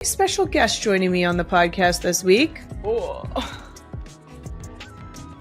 Special guest joining me on the podcast this week. Oh.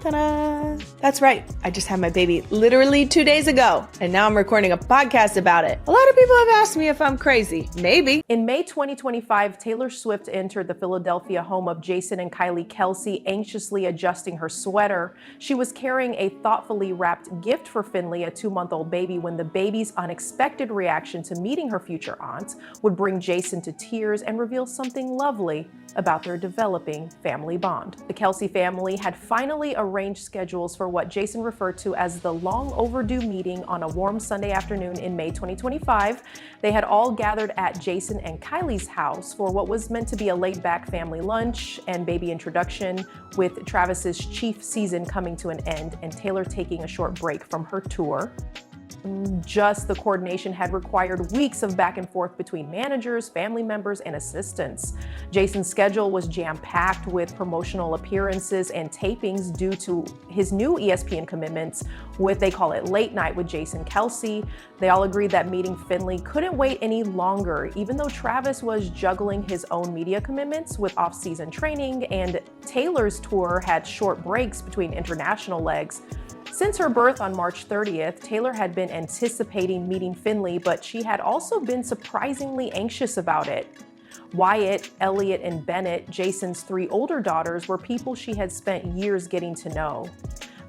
Ta-da! That's right. I just had my baby literally 2 days ago, and now I'm recording a podcast about it. A lot of people have asked me if I'm crazy. Maybe. In May 2025, Taylor Swift entered the Philadelphia home of Jason and Kylie Kelsey, anxiously adjusting her sweater. She was carrying a thoughtfully wrapped gift for Finnley, a 2-month-old baby, when the baby's unexpected reaction to meeting her future aunt would bring Jason to tears and reveal something lovely about their developing family bond. The Kelsey family had finally arranged schedules for what Jason referred to as the long overdue meeting on a warm Sunday afternoon in May 2025. They had all gathered at Jason and Kylie's house for what was meant to be a laid-back family lunch and baby introduction, with Travis's chief season coming to an end and Taylor taking a short break from her tour. Just the coordination had required weeks of back and forth between managers, family members, and assistants. Jason's schedule was jam-packed with promotional appearances and tapings due to his new ESPN commitments with, they call it, Late Night with Jason Kelsey. They all agreed that meeting Finnley couldn't wait any longer, even though Travis was juggling his own media commitments with off-season training and Taylor's tour had short breaks between international legs. Since her birth on March 30th, Taylor had been anticipating meeting Finnley, but she had also been surprisingly anxious about it. Wyatt, Elliot, and Bennett, Jason's 3 older daughters, were people she had spent years getting to know.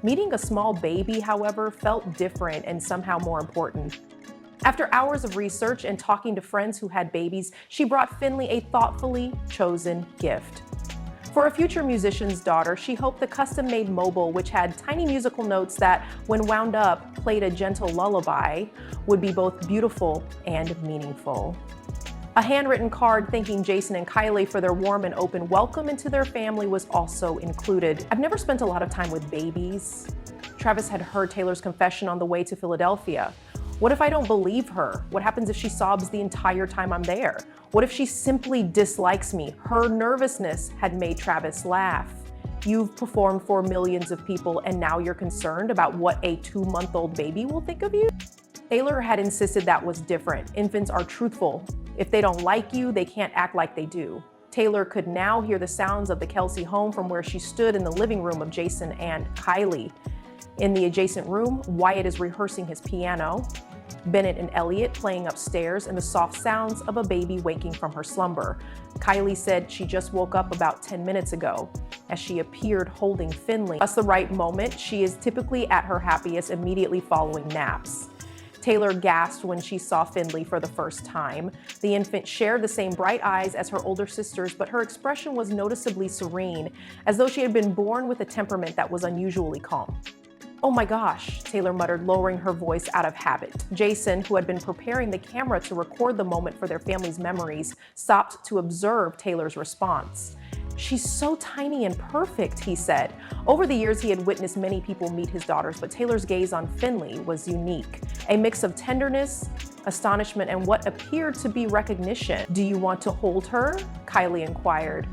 Meeting a small baby, however, felt different and somehow more important. After hours of research and talking to friends who had babies, she brought Finnley a thoughtfully chosen gift. For a future musician's daughter, she hoped the custom-made mobile, which had tiny musical notes that, when wound up, played a gentle lullaby, would be both beautiful and meaningful. A handwritten card thanking Jason and Kylie for their warm and open welcome into their family was also included. I've never spent a lot of time with babies. Travis had heard Taylor's confession on the way to Philadelphia. What if I don't believe her? What happens if she sobs the entire time I'm there? What if she simply dislikes me? Her nervousness had made Travis laugh. You've performed for millions of people and now you're concerned about what a 2-month-old baby will think of you? Taylor had insisted that was different. Infants are truthful. If they don't like you, they can't act like they do. Taylor could now hear the sounds of the Kelsey home from where she stood in the living room of Jason and Kylie. In the adjacent room, Wyatt is rehearsing his piano. Bennett and Elliot playing upstairs, and the soft sounds of a baby waking from her slumber. Kylie said she just woke up about 10 minutes ago as she appeared holding Finnley. Just the right moment. She is typically at her happiest immediately following naps. Taylor gasped when she saw Finnley for the first time. The infant shared the same bright eyes as her older sisters, but her expression was noticeably serene, as though she had been born with a temperament that was unusually calm. "Oh my gosh," Taylor muttered, lowering her voice out of habit. Jason, who had been preparing the camera to record the moment for their family's memories, stopped to observe Taylor's response. "She's so tiny and perfect," he said. Over the years, he had witnessed many people meet his daughters, but Taylor's gaze on Finnley was unique. A mix of tenderness, astonishment, and what appeared to be recognition. "Do you want to hold her?" Kylie inquired.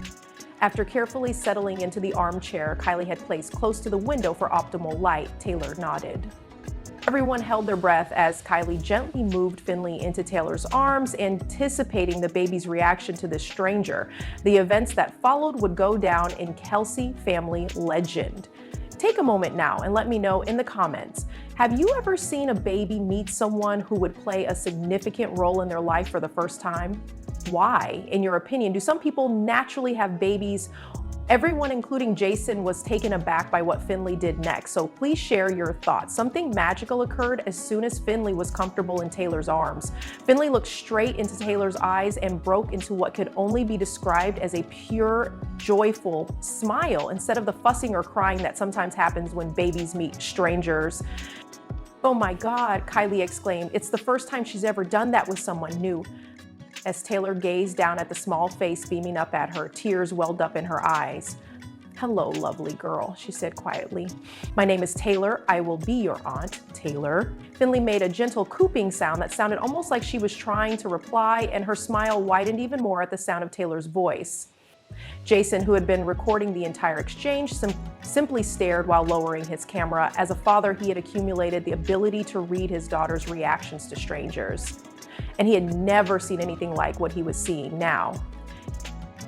After carefully settling into the armchair Kylie had placed close to the window for optimal light, Taylor nodded. Everyone held their breath as Kylie gently moved Finnley into Taylor's arms, anticipating the baby's reaction to this stranger. The events that followed would go down in Kelsey family legend. Take a moment now and let me know in the comments, have you ever seen a baby meet someone who would play a significant role in their life for the first time? Why, in your opinion, do some people naturally have babies? Everyone, including Jason, was taken aback by what Finnley did next, so please share your thoughts. Something magical occurred as soon as Finnley was comfortable in Taylor's arms. Finnley looked straight into Taylor's eyes and broke into what could only be described as a pure, joyful smile, instead of the fussing or crying that sometimes happens when babies meet strangers. "Oh my God," Kylie exclaimed. "It's the first time she's ever done that with someone new." As Taylor gazed down at the small face beaming up at her, tears welled up in her eyes. "Hello, lovely girl," she said quietly. "My name is Taylor. I will be your aunt, Taylor." Finnley made a gentle cooing sound that sounded almost like she was trying to reply, and her smile widened even more at the sound of Taylor's voice. Jason, who had been recording the entire exchange, simply stared while lowering his camera. As a father, he had accumulated the ability to read his daughter's reactions to strangers, and he had never seen anything like what he was seeing now.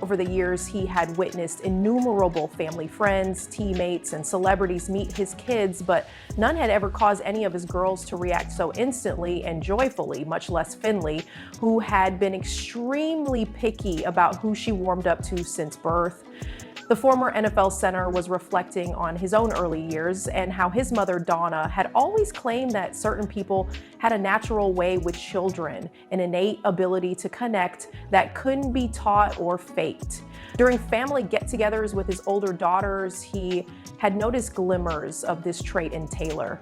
Over the years, he had witnessed innumerable family friends, teammates, and celebrities meet his kids, but none had ever caused any of his girls to react so instantly and joyfully, much less Finnley, who had been extremely picky about who she warmed up to since birth. The former NFL center was reflecting on his own early years and how his mother, Donna, had always claimed that certain people had a natural way with children, an innate ability to connect that couldn't be taught or faked. During family get-togethers with his older daughters, he had noticed glimmers of this trait in Taylor.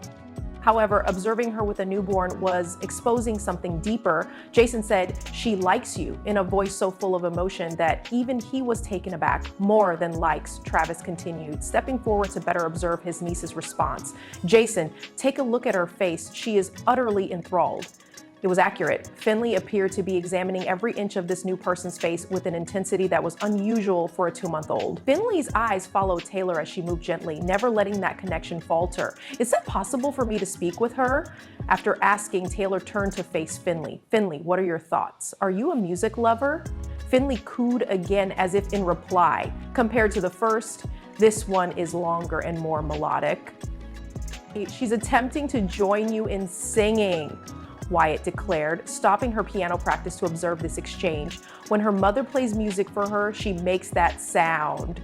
However, observing her with a newborn was exposing something deeper. Jason said, "She likes you," in a voice so full of emotion that even he was taken aback. "More than likes," Travis continued, stepping forward to better observe his niece's response. "Jason, take a look at her face. She is utterly enthralled." It was accurate. Finnley appeared to be examining every inch of this new person's face with an intensity that was unusual for a 2-month-old. Finnley's eyes followed Taylor as she moved gently, never letting that connection falter. "Is it possible for me to speak with her?" After asking, Taylor turned to face Finnley. "Finnley, what are your thoughts? Are you a music lover?" Finnley cooed again as if in reply. Compared to the first, this one is longer and more melodic. "She's attempting to join you in singing," Wyatt declared, stopping her piano practice to observe this exchange. "When her mother plays music for her, she makes that sound."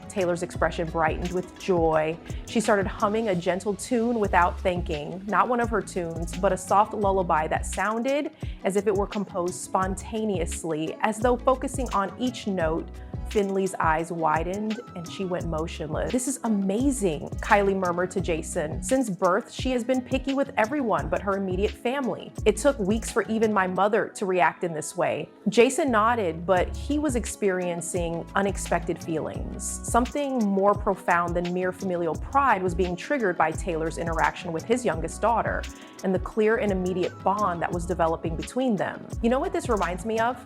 Taylor's expression brightened with joy. She started humming a gentle tune without thinking, not one of her tunes, but a soft lullaby that sounded as if it were composed spontaneously, as though focusing on each note. Finnley's eyes widened and she went motionless. "This is amazing," Kylie murmured to Jason. "Since birth, she has been picky with everyone but her immediate family. It took weeks for even my mother to react in this way." Jason nodded, but he was experiencing unexpected feelings. Something more profound than mere familial pride was being triggered by Taylor's interaction with his youngest daughter and the clear and immediate bond that was developing between them. "You know what this reminds me of?"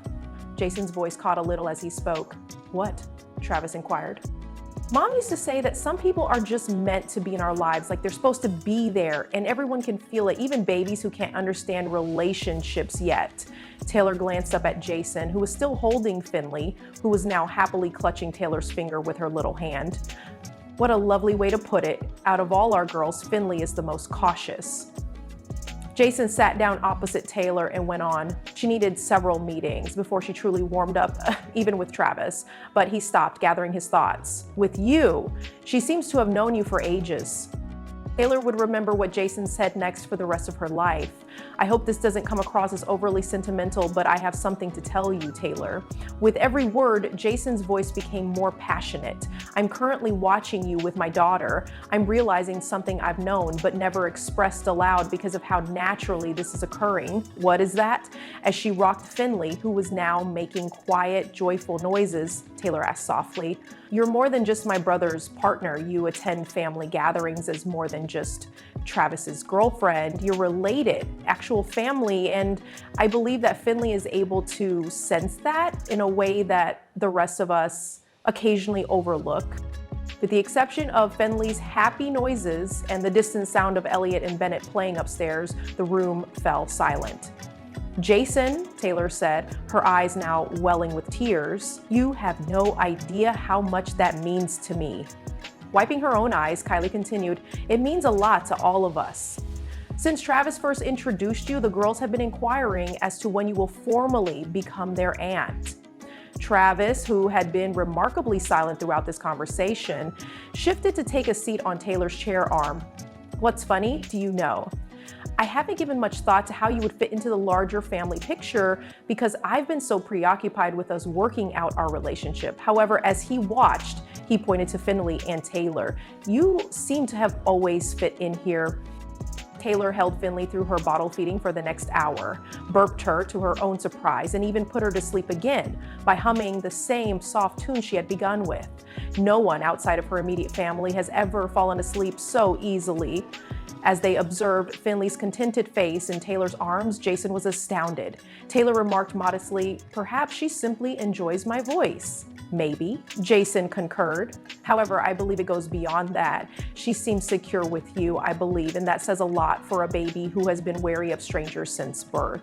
Jason's voice caught a little as he spoke. "What?" Travis inquired. "Mom used to say that some people are just meant to be in our lives, like they're supposed to be there, and everyone can feel it, even babies who can't understand relationships yet." Taylor glanced up at Jason, who was still holding Finnley, who was now happily clutching Taylor's finger with her little hand. "What a lovely way to put it. Out of all our girls, Finnley is the most cautious." Jason sat down opposite Taylor and went on. She needed several meetings before she truly warmed up, even with Travis, but he stopped, gathering his thoughts. "With you, she seems to have known you for ages." Taylor would remember what Jason said next for the rest of her life. "I hope this doesn't come across as overly sentimental, but I have something to tell you, Taylor." With every word, Jason's voice became more passionate. "I'm currently watching you with my daughter. I'm realizing something I've known but never expressed aloud because of how naturally this is occurring." "What is that?" As she rocked Finnley, who was now making quiet, joyful noises, Taylor asked softly. "You're more than just my brother's partner. You attend family gatherings as more than just Travis's girlfriend. You're related, actual family, and I believe that Finnley is able to sense that in a way that the rest of us occasionally overlook." With the exception of Finnley's happy noises and the distant sound of Elliot and Bennett playing upstairs, the room fell silent. "Jason," Taylor said, her eyes now welling with tears, "you have no idea how much that means to me." Wiping her own eyes, Kylie continued, "It means a lot to all of us. Since Travis first introduced you, the girls have been inquiring as to when you will formally become their aunt." Travis, who had been remarkably silent throughout this conversation, shifted to take a seat on Taylor's chair arm. "What's funny, do you know? I haven't given much thought to how you would fit into the larger family picture because I've been so preoccupied with us working out our relationship. However, as he watched, he pointed to Finnley and Taylor. You seem to have always fit in here." Taylor held Finnley through her bottle feeding for the next hour, burped her to her own surprise, and even put her to sleep again by humming the same soft tune she had begun with. No one outside of her immediate family has ever fallen asleep so easily. As they observed Finnley's contented face in Taylor's arms, Jason was astounded. Taylor remarked modestly, "Perhaps she simply enjoys my voice." "Maybe," Jason concurred. "However, I believe it goes beyond that. She seems secure with you, I believe, and that says a lot for a baby who has been wary of strangers since birth."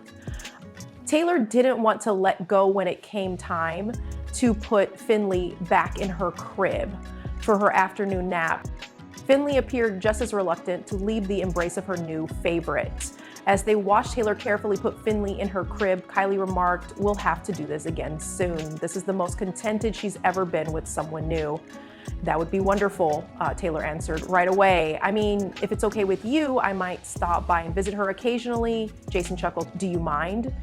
Taylor didn't want to let go when it came time. to put Finnley back in her crib for her afternoon nap. Finnley appeared just as reluctant to leave the embrace of her new favorite. As they watched Taylor carefully put Finnley in her crib, Kylie remarked, "We'll have to do this again soon. This is the most contented she's ever been with someone new." "That would be wonderful," Taylor answered right away. "I mean, if it's okay with you, I might stop by and visit her occasionally." Jason chuckled, "Do you mind?"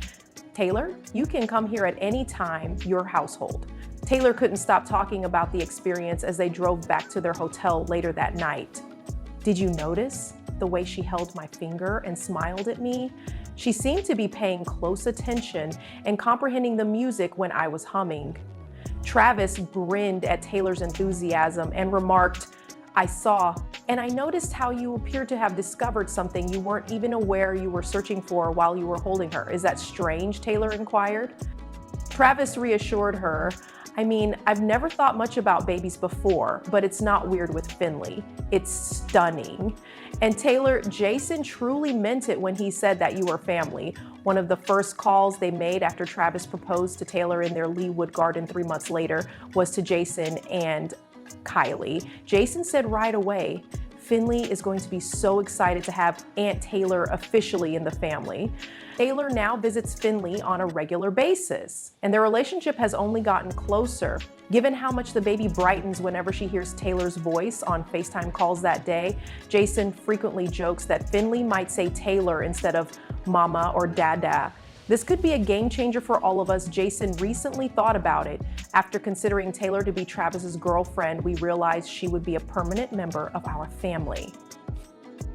"Taylor, you can come here at any time, your household." Taylor couldn't stop talking about the experience as they drove back to their hotel later that night. "Did you notice the way she held my finger and smiled at me? She seemed to be paying close attention and comprehending the music when I was humming." Travis grinned at Taylor's enthusiasm and remarked, "I saw, and I noticed how you appeared to have discovered something you weren't even aware you were searching for while you were holding her. Is that strange?" Taylor inquired. Travis reassured her, "I mean, I've never thought much about babies before, but it's not weird with Finnley. It's stunning." And Taylor, Jason truly meant it when he said that you were family. One of the first calls they made after Travis proposed to Taylor in their Leawood garden 3 months later was to Jason and Kylie. Jason said right away, "Finnley is going to be so excited to have Aunt Taylor officially in the family." Taylor now visits Finnley on a regular basis, and their relationship has only gotten closer. Given how much the baby brightens whenever she hears Taylor's voice on FaceTime calls that day, Jason frequently jokes that Finnley might say Taylor instead of Mama or Dada. This could be a game changer for all of us. Jason recently thought about it. After considering Taylor to be Travis's girlfriend, we realized she would be a permanent member of our family.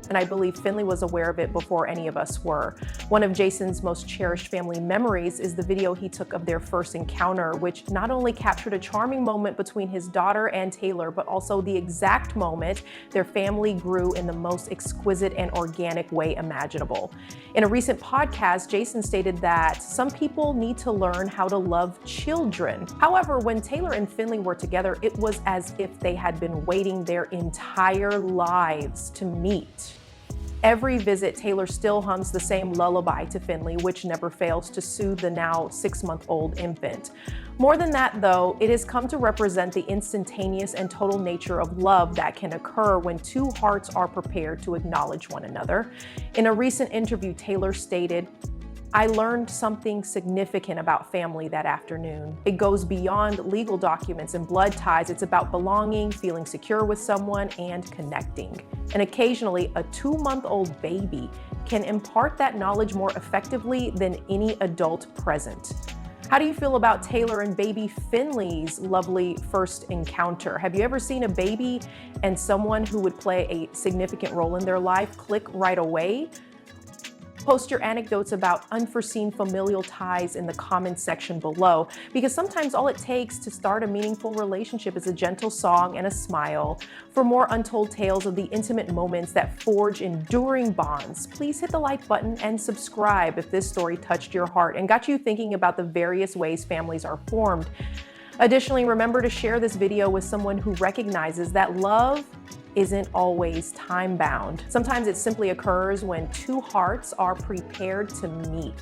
And I believe Finnley was aware of it before any of us were. One of Jason's most cherished family memories is the video he took of their first encounter, which not only captured a charming moment between his daughter and Taylor, but also the exact moment their family grew in the most exquisite and organic way imaginable. In a recent podcast, Jason stated that some people need to learn how to love children. However, when Taylor and Finnley were together, it was as if they had been waiting their entire lives to meet. Every visit, Taylor still hums the same lullaby to Finnley, which never fails to soothe the now 6-month-old infant. More than that, though, it has come to represent the instantaneous and total nature of love that can occur when two hearts are prepared to acknowledge one another. In a recent interview, Taylor stated, "I learned something significant about family that afternoon. It goes beyond legal documents and blood ties. It's about belonging, feeling secure with someone, and connecting. And occasionally, a 2-month-old baby can impart that knowledge more effectively than any adult present." How do you feel about Taylor and baby Finnley's lovely first encounter? Have you ever seen a baby and someone who would play a significant role in their life click right away? Post your anecdotes about unforeseen familial ties in the comments section below, because sometimes all it takes to start a meaningful relationship is a gentle song and a smile. For more untold tales of the intimate moments that forge enduring bonds, please hit the like button and subscribe if this story touched your heart and got you thinking about the various ways families are formed. Additionally, remember to share this video with someone who recognizes that love isn't always time-bound. Sometimes it simply occurs when two hearts are prepared to meet.